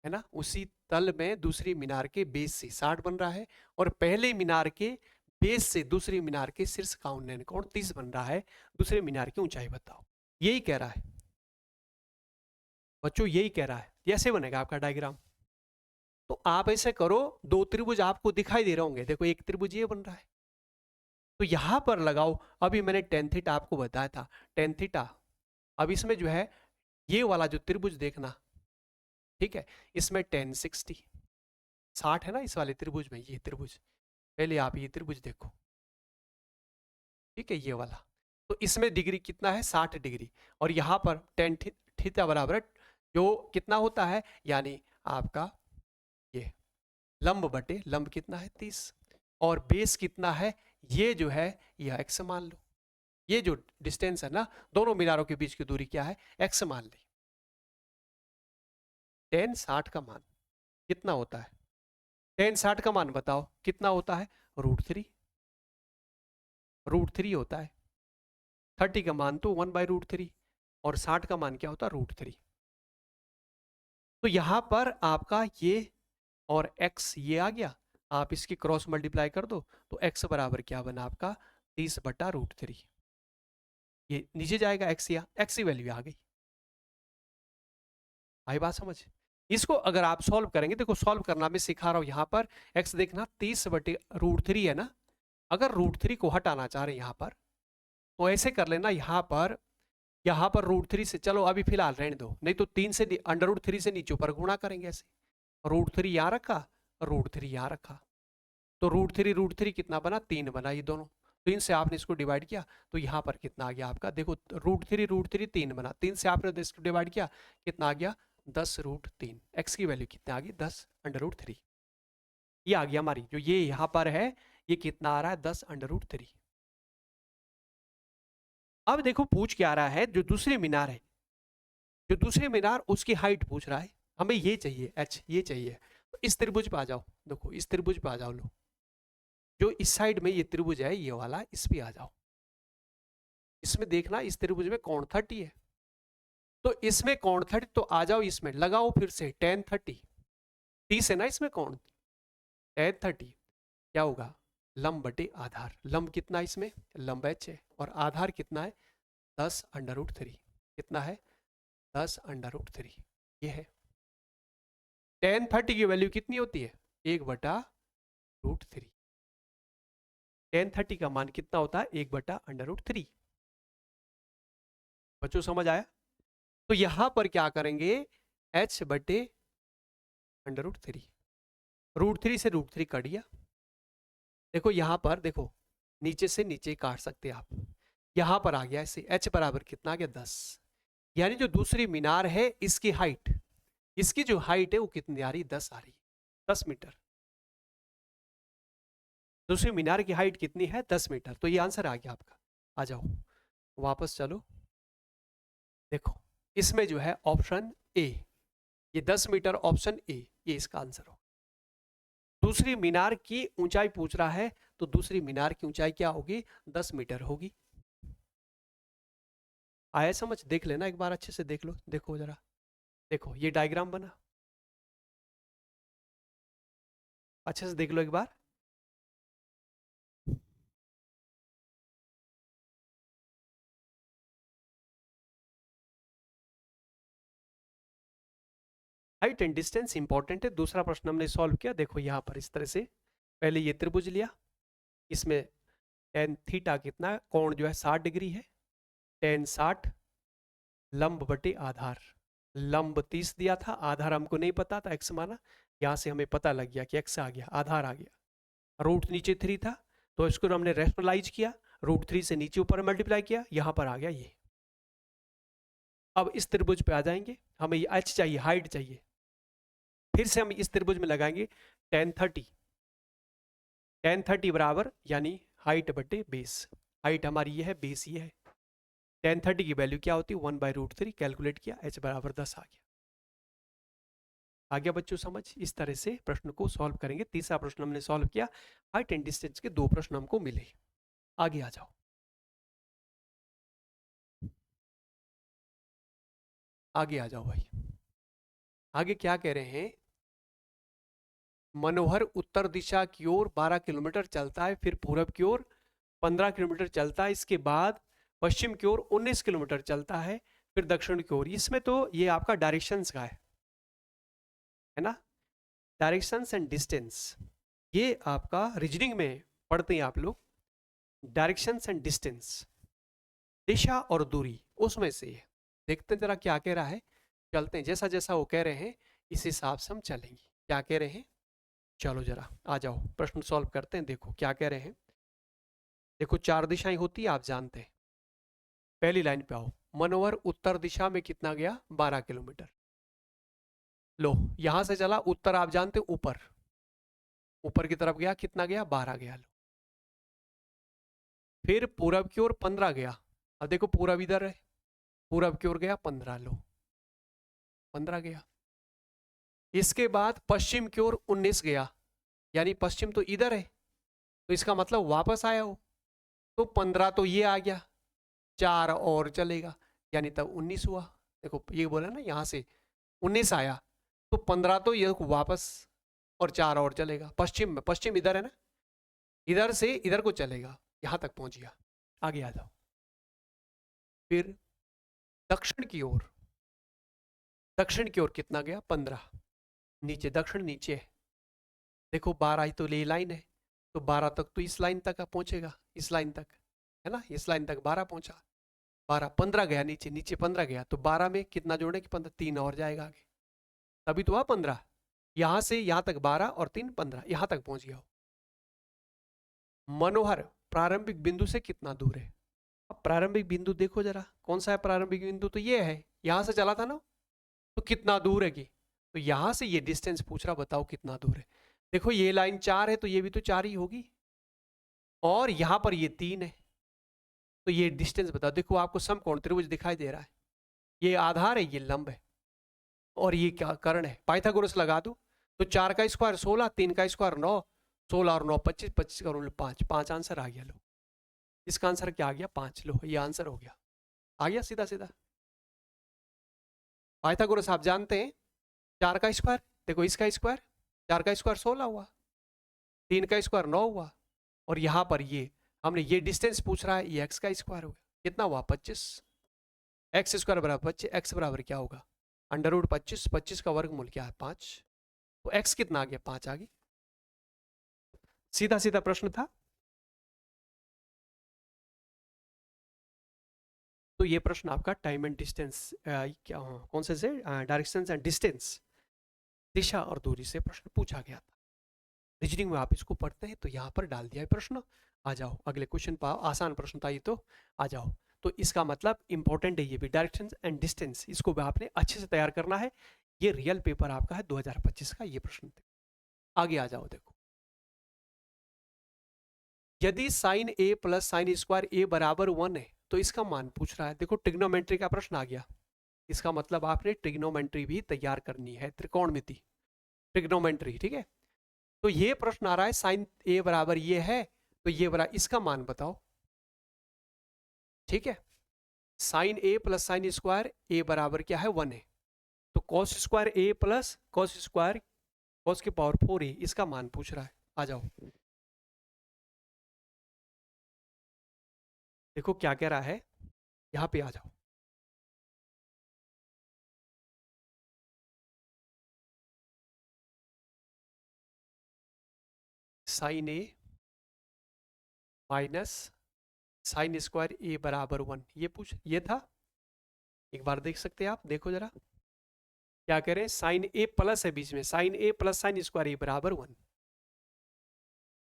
A: ना। उसी तल में दूसरी मीनार के बेस से 60 बन रहा है, और पहले मीनार के बेस से दूसरी मीनार के शीर्ष का उन्नयन कोण 30 बन रहा है। दूसरे मीनार की ऊंचाई बताओ, यही कह रहा है। बच्चों यही कह रहा है, ये ऐसे बनेगा आपका डायग्राम। तो आप ऐसे करो, दो त्रिभुज आपको दिखाई दे रहे होंगे, देखो एक त्रिभुज ये बन रहा है, तो यहां पर लगाओ। अभी मैंने टेन थीटा आपको बताया था, टेन थीटा। अब इसमें जो है ये वाला जो त्रिभुज देखना, ठीक है, इसमें टेन 60 है ना इस वाले त्रिभुज में, ये त्रिभुज, पहले आप ये त्रिभुज देखो, ठीक है, ये वाला। तो इसमें डिग्री कितना है, 60 डिग्री, और यहां पर टेन थीटा बराबर जो कितना होता है, यानी आपका ये लंब बटे लंब कितना है 30, और बेस कितना है, ये जो है यह एक्स मान लो। ये जो डिस्टेंस है ना दोनों मीनारों के बीच की दूरी क्या है, एक्स मान ली। टेन 60 का मान कितना होता है, टेन 60 का मान बताओ कितना होता है, √3, √3 होता है। 30 का मान तो 1/√3, और 60 का मान क्या होता है, √3। तो यहां पर आपका ये और x ये आ गया, आप इसकी क्रॉस मल्टीप्लाई कर दो, तो x बराबर क्या बना आपका 30/√3। ये नीचे जाएगा x, या x की वैल्यू आ गई। आई बात समझ। इसको अगर आप सॉल्व करेंगे, देखो सॉल्व करना मैं सिखा रहा हूं, यहां पर x देखना 30/√3 है ना, अगर √3 को हटाना चाह रहे हैं यहां पर, तो ऐसे कर लेना, यहां पर √3 से, चलो अभी फिलहाल रहने दो, नहीं तो 3 से √3 से नीचे ऊपर गुणा करेंगे ऐसे, √3 यहां रखा, √3 यहां रखा, तो √3 कितना बना, 3 बना, ये दोनों 3 से आपने इसको डिवाइड किया, तो यहाँ पर कितना आ गया आपका, देखो √3 3 बना, 3 से आपने इसको डिवाइड किया, कितना आ गया 10√3, x की वैल्यू कितना आ गई 10√3। ये आ गया हमारी, जो ये यहाँ पर है ये कितना आ रहा है 10√3। अब देखो पूछ क्या आ रहा है, जो दूसरी मीनार है, जो दूसरी मीनार उसकी हाइट पूछ रहा है, हमें ये चाहिए h, ये चाहिए। तो इस त्रिभुज पे आ जाओ, देखो इस त्रिभुज पे आ जाओ, लो जो इस साइड में ये त्रिभुज है ये वाला, इस पे आ जाओ। इसमें देखना इस त्रिभुज में कोण 30 है, तो इसमें कोण 30, तो आ जाओ इसमें लगाओ फिर से tan 30, 30 है ना इसमें कोण, tan 30 क्या होगा, लंब बटे आधार, लंब कितना इसमें, लंब h है, और आधार कितना है 10√3, कितना है 10√3, ये है। tan 30 की वैल्यू कितनी होती है, 1/√3, tan 30 का मान कितना होता है 1/√3। बच्चों समझ आया। तो यहां पर क्या करेंगे, h बटे √3, √3 से √3 कट गया, देखो यहां पर देखो नीचे से नीचे काट सकते आप, यहां पर आ गया ऐसे, h बराबर कितना आ गया 10, यानी जो दूसरी मीनार है इसकी हाइट, इसकी जो हाइट है वो कितनी आ रही, 10 आ रही है, 10 मीटर। दूसरी मीनार की हाइट कितनी है 10 मीटर, तो ये आंसर आ गया आपका। आ जाओ वापस चलो, देखो इसमें जो है ऑप्शन ए, ये 10 मीटर ऑप्शन ए, ये इसका आंसर हो। दूसरी मीनार की ऊंचाई पूछ रहा है, तो दूसरी मीनार की ऊंचाई क्या होगी 10 मीटर होगी। आया समझ, देख लेना एक बार अच्छे से देख लो, देखो जरा, देखो ये डायग्राम बना, अच्छे से देख लो एक बार। हाइट एंड डिस्टेंस इंपॉर्टेंट है। दूसरा प्रश्न हमने सॉल्व किया, देखो यहाँ पर इस तरह से, पहले ये त्रिभुज लिया, इसमें tan थीटा कितना, कोण जो है 60 डिग्री है, tan 60 लंब बटे आधार, लंब 30 दिया था, आधार हमको नहीं पता था, x माना, यहाँ से हमें पता लग गया कि x आ गया, आधार आ गया, रूट नीचे 3 था, तो इसको हमने रेशनलाइज किया, √3 से नीचे ऊपर मल्टीप्लाई किया, यहाँ पर आ गया ये। अब इस त्रिभुज पे आ जाएंगे, हमें ये h चाहिए, हाइट चाहिए, फिर से हम इस त्रिभुज में लगाएंगे tan 30, tan 30 बराबर यानी हाइट बटे बेस, हाइट हमारी ये है, बेस ये है, tan 30 की वैल्यू क्या होती है 1/√3, कैलकुलेट किया, h बराबर 10 आ गया। आ गया बच्चों समझ, इस तरह से प्रश्न को सॉल्व करेंगे। तीसरा प्रश्न हमने सॉल्व किया, हाइट एंड डिस्टेंस के 2 प्रश्न हमको मिले। आगे आ जाओ, आगे आ जाओ भाई, आगे क्या कह रहे हैं, मनोहर उत्तर दिशा की ओर 12 किलोमीटर चलता है, फिर पूरब की ओर 15 किलोमीटर चलता है, इसके बाद पश्चिम की ओर 19 किलोमीटर चलता है, फिर दक्षिण की ओर। इसमें तो ये आपका डायरेक्शंस का है ना, डायरेक्शंस एंड डिस्टेंस। ये आपका रीजनिंग में पढ़ते हैं आप लोग, डायरेक्शंस एंड डिस्टेंस, दिशा और दूरी, उसमें से है। देखते हैं जरा क्या कह रहा है, चलते हैं जैसा जैसा वो कह रहे हैं इस हिसाब से हम चलेंगे। क्या कह रहे हैं, चलो जरा आ जाओ प्रश्न सॉल्व करते हैं। देखो क्या कह रहे हैं, देखो 4 दिशाएं होती है आप जानते हैं। पहली लाइन पे आओ, मनोहर उत्तर दिशा में कितना गया, 12 किलोमीटर। लो यहां से चला उत्तर, आप जानते हो ऊपर, ऊपर की तरफ गया, कितना गया, 12 गया। लो फिर पूरब की ओर 15 गया। अब देखो पूरब इधर है, पूरब की ओर गया 15, लो 15 गया। इसके बाद पश्चिम की ओर 19 गया, यानी पश्चिम तो इधर है, तो इसका मतलब वापस आया हो, तो 15 तो ये आ गया, 4 और चलेगा, यानी तब 19 हुआ। देखो ये बोला ना यहां से 19 आया, तो 15 तो ये वापस, और 4 और चलेगा। पश्चिम में, पश्चिम इधर है ना, इधर से इधर को चलेगा, यहां तक पहुंच गया। आगे आ जाओ। फिर दक्षिण की ओर, दक्षिण की ओर कितना गया, 15, नीचे दक्षिण नीचे है। देखो 12 ही तो ले लाइन है, तो 12 तक तो इस लाइन तक पहुंचेगा, इस लाइन तक है ना, इस लाइन तक 12 पहुंचा। 12, 15 गया नीचे, नीचे 15 गया, तो 12 में कितना जोड़े कि 15, 3 और जाएगा आगे, तभी तो हुआ 15। यहां से यहां तक 12 और 3 15, यहां तक पहुंच गया। मनोहर प्रारंभिक बिंदु से कितना दूर है। अब प्रारंभिक बिंदु देखो जरा, कौन सा है प्रारंभिक बिंदु, तो ये है, यहां से चला था ना, तो कितना दूर है कि, तो यहां से ये डिस्टेंस पूछ रहा, बताओ कितना दूर है। देखो ये लाइन 4 है, तो ये भी तो 4 ही होगी, और यहां पर ये 3 है, तो ये डिस्टेंस बताओ। देखो आपको समकोण त्रिभुज दिखाई दे रहा है, ये आधार है, ये लंब है, और ये क्या कर्ण है, पाइथागोरस लगा दो, तो 4 का स्क्वायर 16, 3 का स्क्वायर 9, 16 और 9 25, 25 का 5, 5 आंसर आ गया। लो इसका आंसर क्या आ गया, 5। लो ये आंसर हो गया, आ गया सीधा सीधा। पाइथागोरस आप जानते हैं, 4 का स्क्वायर, देखो इसका स्क्वायर, 4 का स्क्वायर 16 हुआ, 3 का स्क्वायर 9 हुआ, और यहां पर ये हमने ये डिस्टेंस पूछ रहा है, ये एक्स का स्क्वायर हुआ, कितना हुआ 25, एक्स स्क्वायर बराबर 25, एक्स बराबर क्या होगा, अंडर रूट 25, 25 का वर्गमूल क्या है 5, तो एक्स कितना आ गया 5 आ गया। सीधा सीधा प्रश्न था। तो ये प्रश्न आपका टाइम एंड डिस्टेंस, क्या कौन से डायरेक्शन एंड डिस्टेंस, दिशा और दूरी से प्रश्न पूछा गया था। रीजनिंग में आप इसको पढ़ते हैं तो यहाँ पर डाल दिया है प्रश्न। आ जाओ अगले क्वेश्चन पर, आसान प्रश्न था ये तो, आ जाओ। तो इसका मतलब इंपॉर्टेंट है ये भी, डायरेक्शन एंड डिस्टेंस, इसको भी आपने अच्छे से तैयार करना है। ये रियल पेपर आपका है 2025 का, ये प्रश्न थे। आगे आ जाओ, देखो यदि साइन ए प्लस साइन स्क्वायर ए बराबर 1 है, तो इसका मान पूछ रहा है। देखो ट्रिग्नोमेट्री का प्रश्न आ गया, इसका मतलब आपने ट्रिग्नोमेट्री भी तैयार करनी है, त्रिकोणमिति, ट्रिग्नोमेट्री, ठीक है। तो ये प्रश्न आ रहा है, साइन ए बराबर ये है, तो ये बराबर, इसका मान बताओ, ठीक है। साइन ए प्लस साइन स्क्वायर ए बराबर क्या है 1 है, तो कॉस स्क्वायर ए प्लस कॉस स्क्वायर कॉस की पावर 4 ए, इसका मान पूछ रहा है। आ जाओ देखो क्या कह रहा है, यहां पे आ जाओ। साइन ए माइनस साइन स्क्वायर ए बराबर 1, ये पूछ, ये था। एक बार देख सकते हैं आप, देखो जरा क्या कह रहे हैं, साइन ए प्लस है बीच में, साइन ए प्लस साइन स्क्वायर ए बराबर 1,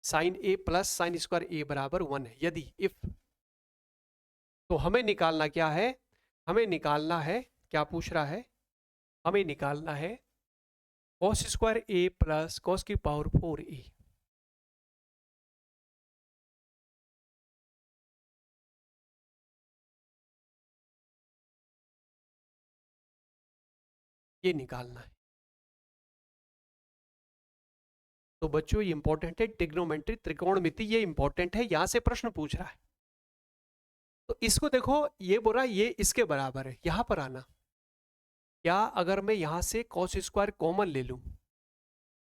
A: साइन ए प्लस साइन स्क्वायर ए बराबर 1 है। यदि इफ, तो हमें निकालना क्या है, हमें निकालना है, क्या पूछ रहा है, हमें निकालना है कॉस स्क्वायर ए प्लस कॉस की पावर 4 ए, ये निकालना है। तो बच्चों ये इंपॉर्टेंट है, ट्रिग्नोमेट्री त्रिकोणमिति, ये इंपॉर्टेंट है, यहां से प्रश्न पूछ रहा है। तो इसको देखो, ये बोल रहा है ये इसके बराबर है, यहां पर आना, क्या अगर मैं यहां से कॉस स्क्वायर कॉमन ले लूं,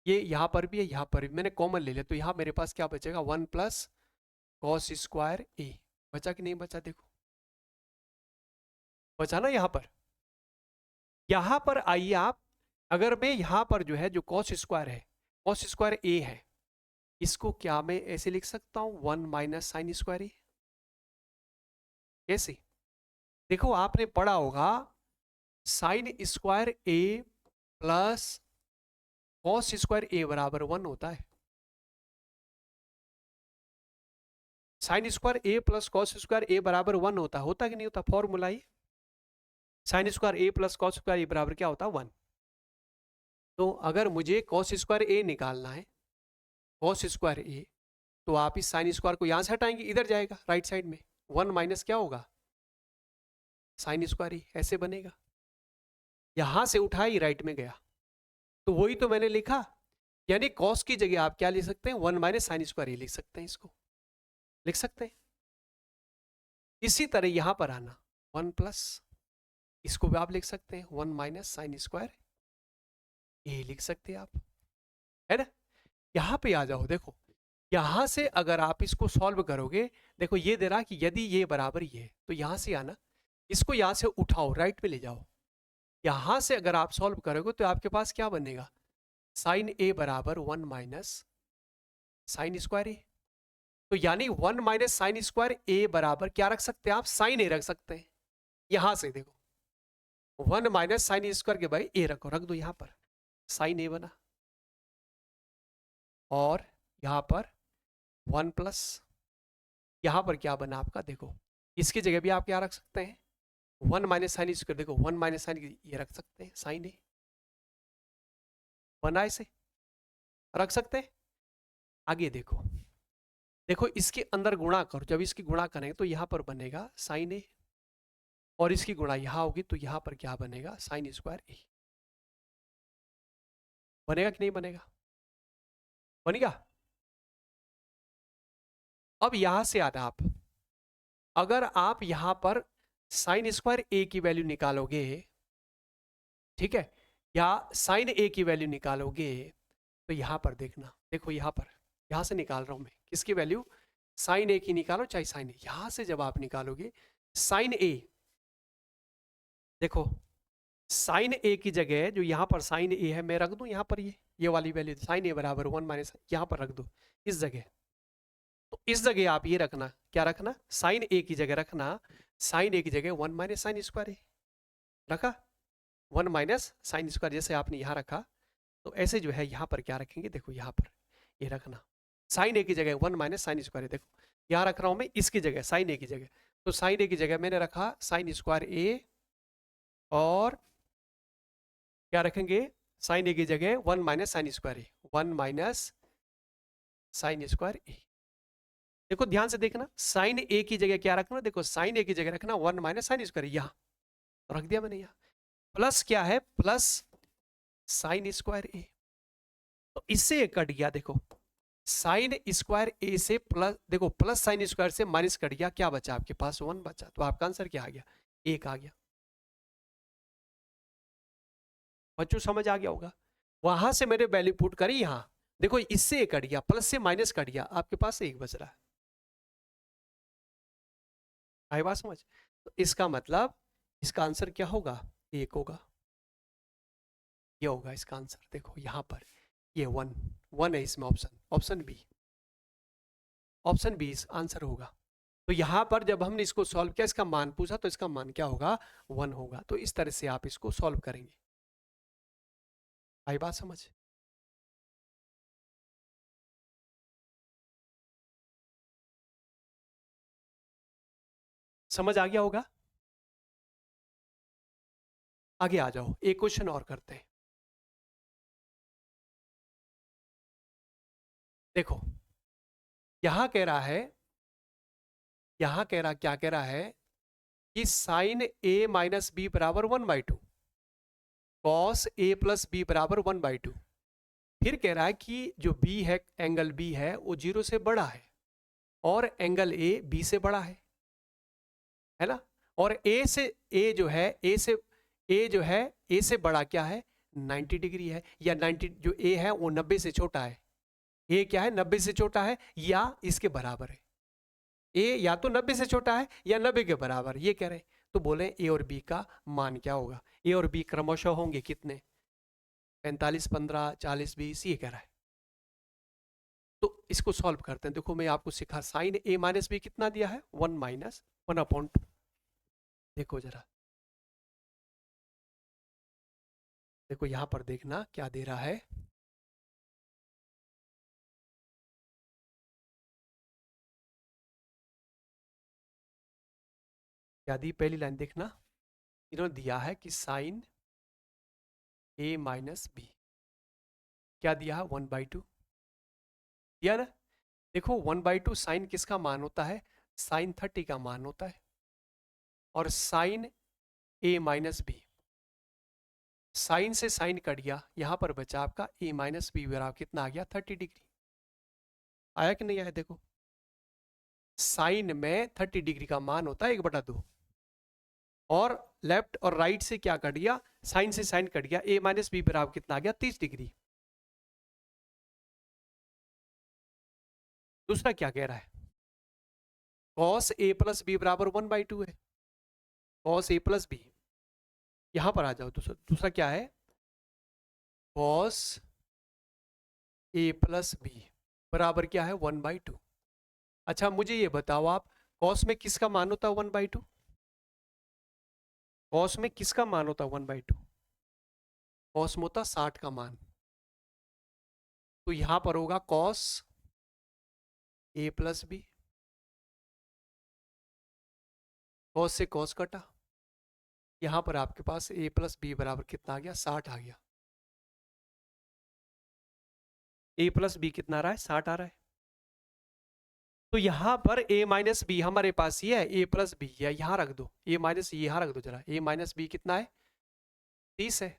A: ये यहां पर भी है, यहां पर भी मैंने कॉमन ले लिया, तो यहां मेरे पास क्या बचेगा, 1 प्लस कॉस स्क्वायर ए, बचा कि नहीं बचा, देखो बचा ना यहाँ पर आइए आप, अगर मैं यहाँ पर जो है जो कॉस स्क्वायर है, कॉस स्क्वायर ए है, इसको क्या मैं ऐसे लिख सकता हूं 1 माइनस साइन स्क्वायर ए। कैसे? देखो आपने पढ़ा होगा साइन स्क्वायर ए प्लस कॉस स्क्वायर ए बराबर 1 होता है। साइन स्क्वायर ए प्लस कॉस स्क्वायर ए बराबर 1 होता कि नहीं होता? फॉर्मूला ही साइन स्क्वायर ए प्लस कॉस स्क्वायर ए बराबर क्या होता है? 1। तो अगर मुझे कॉस स्क्वायर ए निकालना है, कॉस स्क्वायर ए, तो आप इस साइन स्क्वायर को यहां से हटाएंगे, इधर जाएगा राइट साइड में, 1 माइनस क्या होगा? साइन स्क्वायर ए, ऐसे बनेगा। यहां से उठाई राइट में गया, तो वही तो मैंने लिखा, यानी कॉस की जगह आप क्या लिख सकते हैं? 1 माइनस साइन स्क्वायर ए लिख सकते हैं, इसको लिख सकते हैं। इसी तरह यहां पर आना 1 प्लस, इसको भी आप लिख सकते हैं 1 माइनस साइन स्क्वायर ए लिख सकते हैं आप, है ना। यहां पे आ जाओ, देखो यहां से अगर आप इसको सॉल्व करोगे, देखो ये दे रहा कि यदि ये बराबर ये है, तो यहां से आना, इसको यहां से उठाओ राइट में ले जाओ, यहां से अगर आप सॉल्व करोगे तो आपके पास क्या बनेगा? साइन ए बराबर 1 माइनस साइन स्क्वायर ए। तो यानी 1 माइनस साइन स्क्वायर ए बराबर क्या रख सकते हैं आप? साइन ए रख सकते हैं। यहां से देखो 1 माइनस साइन स्क्वायर के भाई ए रखो, रख दो यहां पर, साइन ए बना, और यहां पर 1 प्लस, यहां पर क्या बना आपका? देखो इसकी जगह भी आप क्या रख सकते हैं? 1 माइनस साइन स्क्वायर, देखो 1 माइनस साइन ये रख सकते हैं, साइन ए बना, इसे रख सकते हैं। आगे देखो, देखो इसके अंदर गुणा करो, जब इसकी गुणा करेंगे तो यहां पर बनेगा साइन ए, और इसकी गुणा यहां होगी तो यहां पर क्या बनेगा? साइन स्क्वायर ए। बनेगा कि नहीं बनेगा? बनेगा। अब यहां से आना आप, अगर आप यहां पर साइन स्क्वायर ए की वैल्यू निकालोगे, ठीक है, या साइन ए की वैल्यू निकालोगे, तो यहां पर देखना, देखो यहां पर, यहां से निकाल रहा हूं मैं, किसकी वैल्यू? साइन ए की निकालो, चाहे साइन ए, यहां से जब आप निकालोगे साइन ए, देखो साइन ए की जगह जो यहां पर साइन ए है, मैं रख दूं यहां पर, ये वाली वैल्यू साइन ए बराबर 1 माइनस, यहां पर रख दो इस जगह। तो इस जगह आप ये रखना, क्या रखना? साइन ए की जगह रखना, साइन ए की जगह 1 माइनस साइन स्क्वायर ए रखा, 1 माइनस साइन स्क्वायर जैसे आपने यहां रखा, तो ऐसे जो है यहां पर क्या रखेंगे? देखो यहां पर ये रखना, साइन ए की जगह 1 माइनस साइन स्क्वायर ए, देखो यहां रख रहा हूं मैं इसकी जगह, साइन ए की जगह, तो साइन ए की जगह मैंने रखा साइन स्क्वायर ए, और क्या रखेंगे? साइन ए की जगह 1 माइनस साइन स्क्वायर ए, 1 माइनस साइन स्क्वायर ए। देखो ध्यान से देखना, साइन ए की जगह क्या रखना? देखो साइन ए की जगह रखना 1 माइनस साइन स्क्वायर, यहां रख दिया मैंने, यहां प्लस क्या है? प्लस साइन स्क्वायर ए। तो इससे ये कट गया, देखो साइन स्क्वायर ए से प्लस, देखो प्लस साइन स्क्वायर से माइनस कट गया, क्या बचा आपके पास? 1 बचा। तो आपका आंसर क्या आ गया? 1 आ गया। बच्चों समझ आ गया होगा। वहां से मैंने वैल्यू पुट करी, यहां देखो इससे कट गया, प्लस से माइनस कट गया, आपके पास 1 बच रहा है। आई बात समझ? तो इसका मतलब इसका आंसर क्या होगा? 1 होगा, ये होगा इसका आंसर। देखो यहां पर ये 1 है इसमें, ऑप्शन बी, ऑप्शन बी इस आंसर होगा। तो यहां पर जब हमने इसको सॉल्व किया, इसका मान पूछा, तो इसका मान क्या होगा? 1 होगा। तो इस तरह से आप इसको सॉल्व करेंगे। आई बात समझ? समझ आ गया होगा। आगे आ जाओ, एक क्वेश्चन और करते हैं। देखो यहां कह रहा है, यहां कह रहा, क्या कह रहा है कि साइन ए माइनस बी बराबर 1/2, कॉस ए प्लस बी बराबर 1/2। फिर कह रहा है कि जो बी है, एंगल बी है, वो 0 से बड़ा है, और एंगल ए बी से बड़ा है ना। और ए से, ए जो है, ए से, ए जो है ए से बड़ा क्या है? 90 डिग्री है, या 90, जो ए है वो 90 से छोटा है। ए क्या है? 90 से छोटा है या इसके बराबर है। ए या तो 90 से छोटा है या 90 के बराबर, ये कह रहे हैं। तो बोले ए और बी का मान क्या होगा। ए और बी क्रमशः होंगे कितने, 45, 15, 40, 20, ये कह रहा है। तो इसको सॉल्व करते हैं। देखो मैं आपको सिखा, साइन ए माइनस बी कितना दिया है, 1 माइनस 1/2। देखो जरा, देखो यहां पर देखना क्या दे रहा है। क्या दी, पहली लाइन देखना, इन्होंने दिया है कि साइन ए माइनस बी, क्या दिया है, 1/2 दिया ना। देखो 1/2 साइन किसका मान होता है, साइन 30 का मान होता है। और साइन ए माइनस बी, साइन से साइन कट गया, यहां पर बचा आपका ए माइनस बी बराबर कितना आ गया, 30 डिग्री। आया कि नहीं आया, देखो साइन में 30 डिग्री का मान होता है 1/2, और लेफ्ट और राइट से क्या कट गया, साइन से साइन कट गया, ए माइनस बी बराबर कितना आ गया, 30 डिग्री। दूसरा क्या कह रहा है, कॉस ए प्लस बी बराबर 1/2 है, कॉस ए प्लस बी, यहां पर आ जाओ। दूसरा क्या है, कॉस ए प्लस बी बराबर क्या है, 1/2। अच्छा मुझे ये बताओ आप, कॉस में किसका मान होता है 1/2, कॉस में किसका मान होता है 1/2, कॉस में होता 60 का मान। तो यहां पर होगा cos A plus B, cos से कॉस कटा, यहां पर आपके पास ए प्लस बी बराबर कितना आ गया, 60 आ गया। ए प्लस बी कितना आ रहा है, 60 आ रहा है। तो यहां पर ए माइनस बी हमारे पास ये है, ए प्लस बी है, यहां रख दो, ए माइनस यहां रख दो जरा, ए माइनस बी कितना है, 30 है।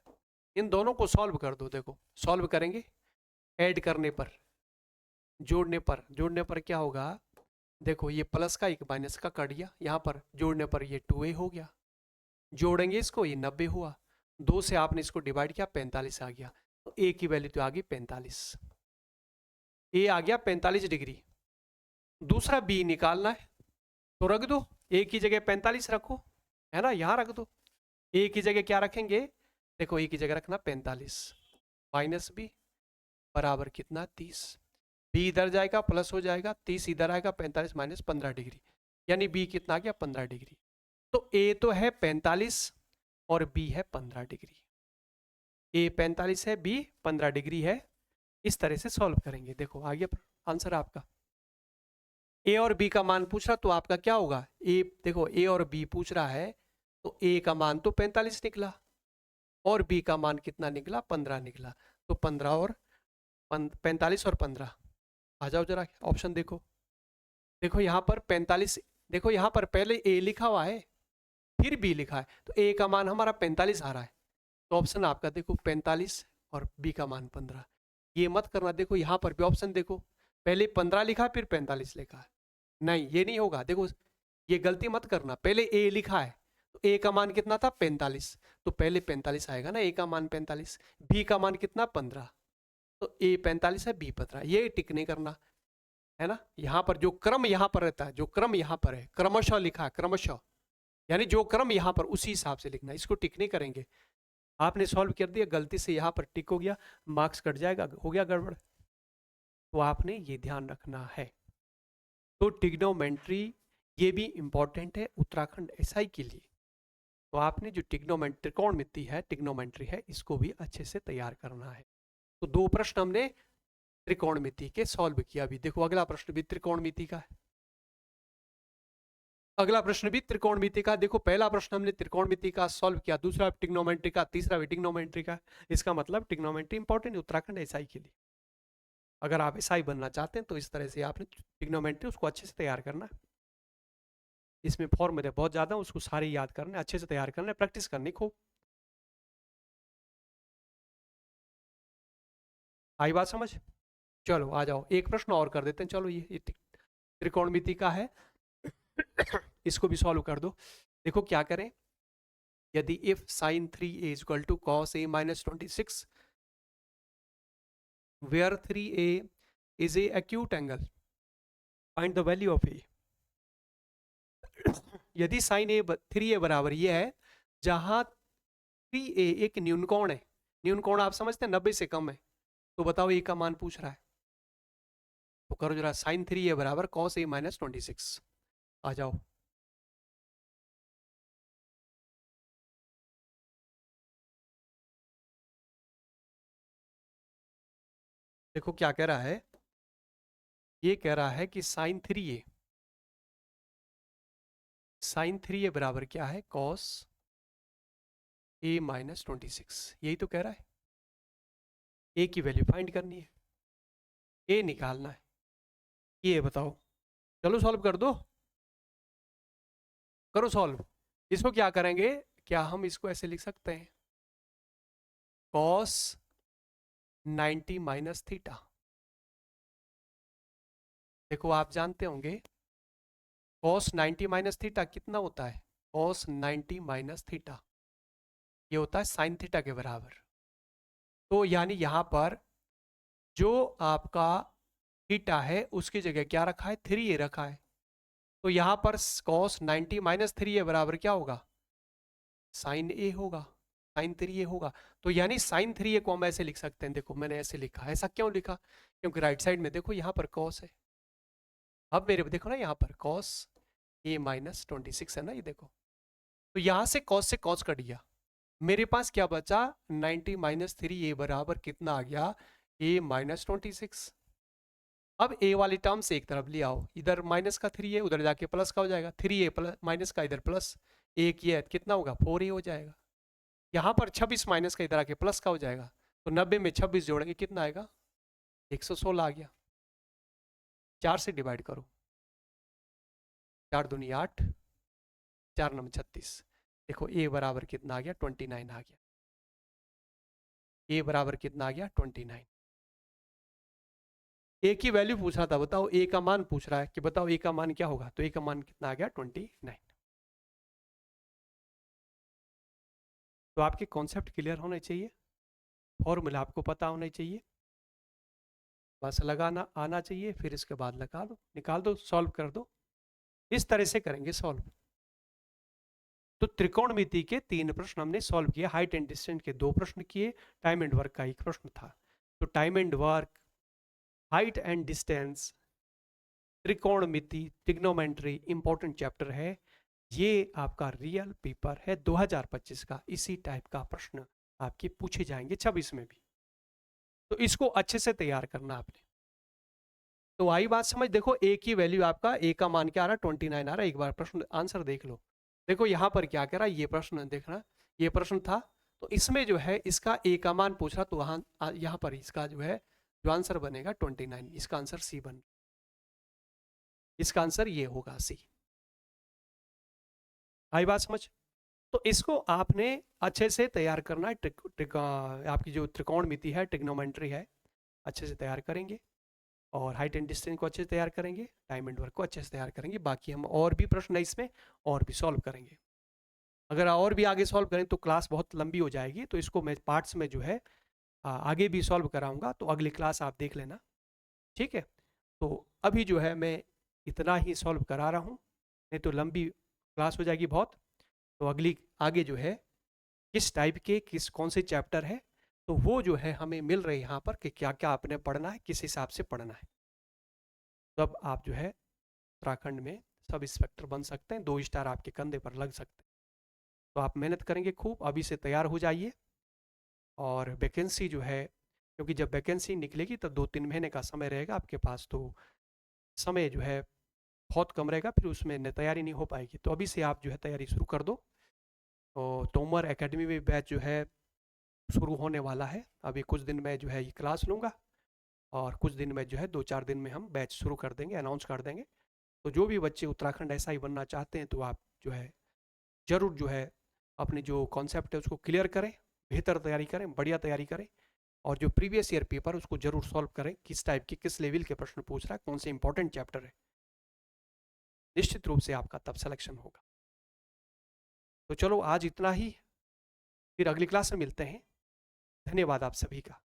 A: इन दोनों को सॉल्व कर दो, देखो सॉल्व करेंगे, ऐड करने पर, जोड़ने पर क्या होगा, देखो ये प्लस का एक माइनस का कट गया, यहां पर जोड़ने पर ये 2a हो गया, जोड़ेंगे इसको, ये 90 हुआ, 2 से आपने इसको डिवाइड किया, 45 आ गया। तो ए की वैल्यू तो आ गई 45, ए आ गया 45 डिग्री। दूसरा बी निकालना है, तो रख दो, ए की जगह 45 रखो, है ना, यहां रख दो। ए की जगह क्या रखेंगे, देखो ए की जगह रखना 45 माइनस बी बराबर कितना, 30। बी इधर जाएगा प्लस हो जाएगा, 30 इधर आएगा, 45 माइनस 15 डिग्री, यानी बी कितना आ गया, 15 डिग्री। तो ए तो है 45 और बी है 15 डिग्री, ए 45 है, बी 15 डिग्री है। इस तरह से सॉल्व करेंगे। देखो आ गया आंसर आपका। ए और बी का मान पूछ रहा, तो आपका क्या होगा, ए देखो ए और बी पूछ रहा है, तो ए का मान तो 45 निकला, और बी का मान कितना निकला, 15 निकला। तो 15 और 45 और 15, आ जाओ जरा ऑप्शन देखो, देखो यहाँ पर 45, देखो यहाँ पर पहले ए लिखा हुआ है, फिर बी लिखा है, तो ए का मान हमारा 45 आ रहा है। तो ऑप्शन आपका देखो 45 और बी का मान 15। ये मत करना, देखो यहाँ पर भी ऑप्शन देखो, पहले 15 लिखा है फिर 45 लिखा है, नहीं ये नहीं होगा। देखो ये गलती मत करना, पहले ए लिखा है, तो ए का मान कितना था, 45, तो पहले 45 आएगा ना, ए का मान 45, बी का मान कितना 15, तो ए 45 है, बी 15, ये टिक नहीं करना है ना। यहाँ पर जो क्रम यहाँ पर रहता है, जो क्रम यहाँ पर है, क्रमशः लिखा है, क्रमशः, यानी जो क्रम यहाँ पर उसी हिसाब से लिखना, इसको टिक नहीं करेंगे। आपने सॉल्व कर दिया, गलती से यहाँ पर टिक हो गया, मार्क्स कट जाएगा, हो गया गड़बड़, तो आपने ये ध्यान रखना है। तो टिग्नोमेंट्री ये भी इंपॉर्टेंट है उत्तराखंड एसआई के लिए, तो आपने जो त्रिकोणमिति है, टिग्नोमेंट्री है, इसको भी अच्छे से तैयार करना है। तो 2 प्रश्न हमने त्रिकोणमिति के सॉल्व किया। अभी देखो अगला प्रश्न भी त्रिकोणमिति का है, अगला प्रश्न भी त्रिकोणमिति का। देखो पहला प्रश्न हमने त्रिकोणमिति का सॉल्व किया, दूसरा टिग्नोमेंट्री का, तीसरा भी टिग्नोमेंट्री का। इसका मतलब टिग्नोमेंट्री इंपॉर्टेंट है उत्तराखंड एसआई के लिए। अगर आप एसआई बनना चाहते हैं तो इस तरह से आपने टिग्नोमेंट्री उसको अच्छे से तैयार करना है। इसमें फॉर्मूले बहुत ज्यादा, उसको सारे याद करने, अच्छे से तैयार करना है, प्रैक्टिस करनी खूब। आई बात समझ, चलो आ जाओ एक प्रश्न और कर देते हैं। चलो ये त्रिकोणमिति का है, इसको भी सॉल्व कर दो। देखो क्या करें, यदि if sin 3a equal to cos a minus 26 where 3a is a acute angle, find the value of a। यदि साइन ए 3a बराबर ये है जहां 3a एक न्यूनकोण है, न्यूनकोण आप समझते हैं 90 से कम है, तो बताओ ए का मान पूछ रहा है, तो करो जरा साइन 3a बराबर कॉस ए माइनस 26। आ जाओ, देखो क्या कह रहा है, ये कह रहा है कि साइन 3a बराबर क्या है, कॉस ए माइनस 26, यही तो कह रहा है। ए की वैल्यू फाइंड करनी है, ए निकालना है, ये बताओ। चलो सॉल्व कर दो, करो सॉल्व। इसको क्या करेंगे, क्या हम इसको ऐसे लिख सकते हैं, कॉस 90 माइनस थीटा। देखो आप जानते होंगे कॉस 90 माइनस थीटा कितना होता है, कॉस 90 माइनस थीटा ये होता है साइन थीटा के बराबर। तो यानी यहां पर जो आपका थीटा है उसकी जगह क्या रखा है, 3a रखा है, तो यहां पर कॉस 90 माइनस 3a बराबर क्या होगा, साइन ए होगा, साइन 3a होगा। तो यानी साइन 3a को हम ऐसे लिख सकते हैं, देखो मैंने ऐसे लिखा, ऐसा क्यों लिखा, क्योंकि राइट साइड में देखो यहाँ पर कॉस है, अब मेरे देखो ना यहाँ पर कॉस ए माइनस 26 है ना, ये देखो, तो यहाँ से कॉस कट गया, मेरे पास क्या बचा, 90 माइनस 3a बराबर कितना आ गया, a माइनस 26। अब a वाली टर्म से एक तरफ ले आओ, इधर माइनस का 3a उधर जाके प्लस का हो जाएगा, 3a प्लस माइनस का इधर प्लस, एक ये कितना होगा 4a हो जाएगा, यहाँ पर 26 माइनस का इधर आके प्लस का हो जाएगा, तो 90 में 26 जोड़ेंगे कितना आएगा, 116 आ गया। 4 से डिवाइड करो, 4 दूनी 8, 4 नम 36, देखो a बराबर कितना आ गया, 29 आ गया, a बराबर कितना आ गया 29। ए की वैल्यू पूछ रहा था, बताओ ए का मान पूछ रहा है कि बताओ ए का मान क्या होगा, तो ए का मान कितना आ गया 29। तो आपके कॉन्सेप्ट क्लियर होने चाहिए, फॉर्मूला आपको पता होना चाहिए, बस लगाना आना चाहिए, फिर इसके बाद लगा दो, निकाल दो, सॉल्व कर दो, इस तरह से करेंगे सॉल्व। तो त्रिकोणमिति के 3 प्रश्न हमने सॉल्व किए, हाइट एंड डिस्टेंस के 2 प्रश्न किए, टाइम एंड वर्क का 1 प्रश्न था। तो time and work, height and distance, त्रिकोणमिति, ट्रिग्नोमेट्री इंपॉर्टेंट चैप्टर है, ये आपका रियल पेपर है 2025 का, इसी टाइप का प्रश्न आपके पूछे जाएंगे 26 में भी, तो इसको अच्छे से तैयार करना आपने। तो आई बात समझ, देखो ए की वैल्यू आपका, ए का मान क्या आ रहा है 29 आ रहा है, एक बार प्रश्न आंसर देख लो। देखो यहाँ पर क्या कह रहा है, ये प्रश्न देखना, ये प्रश्न था, तो इसमें जो है इसका ए का मान पूछ रहा, तो वहां यहाँ पर इसका जो है जो आंसर बनेगा 29, इसका आंसर सी बन, इसका आंसर ये होगा सी। आई बात समझ, तो इसको आपने अच्छे से तैयार करना है, आपकी जो त्रिकोणमिति है, ट्रिग्नोमेट्री है, अच्छे से तैयार करेंगे, और हाइट एंड डिस्टेंस को अच्छे से तैयार करेंगे, टाइम एंड वर्क को अच्छे से तैयार करेंगे, बाकी हम और भी प्रश्न है इसमें और भी सॉल्व करेंगे। अगर और भी आगे सॉल्व करें तो क्लास बहुत लंबी हो जाएगी, तो इसको मैं पार्ट्स में जो है आगे भी सॉल्व कराऊंगा, तो अगली क्लास आप देख लेना, ठीक है। तो अभी जो है मैं इतना ही सॉल्व करा रहा हूँ, नहीं तो लंबी क्लास हो जाएगी बहुत। तो अगली आगे जो है किस टाइप के कौन से चैप्टर है, तो वो जो है हमें मिल रहे हैं यहाँ पर कि क्या क्या आपने पढ़ना है, किस हिसाब से पढ़ना है। तब आप जो है उत्तराखंड में सब इंस्पेक्टर बन सकते हैं, 2 स्टार आपके कंधे पर लग सकते हैं। तो आप मेहनत करेंगे खूब, अभी से तैयार हो जाइए, और वैकेंसी जो है, क्योंकि जब वैकेंसी निकलेगी तब 2-3 महीने का समय रहेगा आपके पास, तो समय जो है बहुत कम रहेगा, फिर उसमें तैयारी नहीं हो पाएगी, तो अभी से आप जो है तैयारी शुरू कर दो। और तोमर एकेडमी में बैच जो है शुरू होने वाला है, अभी कुछ दिन में जो है ये क्लास लूँगा, और कुछ दिन में जो है 2-4 दिन में हम बैच शुरू कर देंगे, अनाउंस कर देंगे। तो जो भी बच्चे उत्तराखंड SI बनना चाहते हैं, तो आप जो है ज़रूर जो है अपने जो कॉन्सेप्ट है उसको क्लियर करें, बेहतर तैयारी करें, बढ़िया तैयारी करें, और जो प्रीवियस ईयर पेपर उसको जरूर सॉल्व करें, किस टाइप के किस लेवल के प्रश्न पूछ रहा है, कौन से इंपॉर्टेंट चैप्टर है, निश्चित रूप से आपका तब सिलेक्शन होगा। तो चलो आज इतना ही, फिर अगली क्लास में मिलते हैं। धन्यवाद आप सभी का।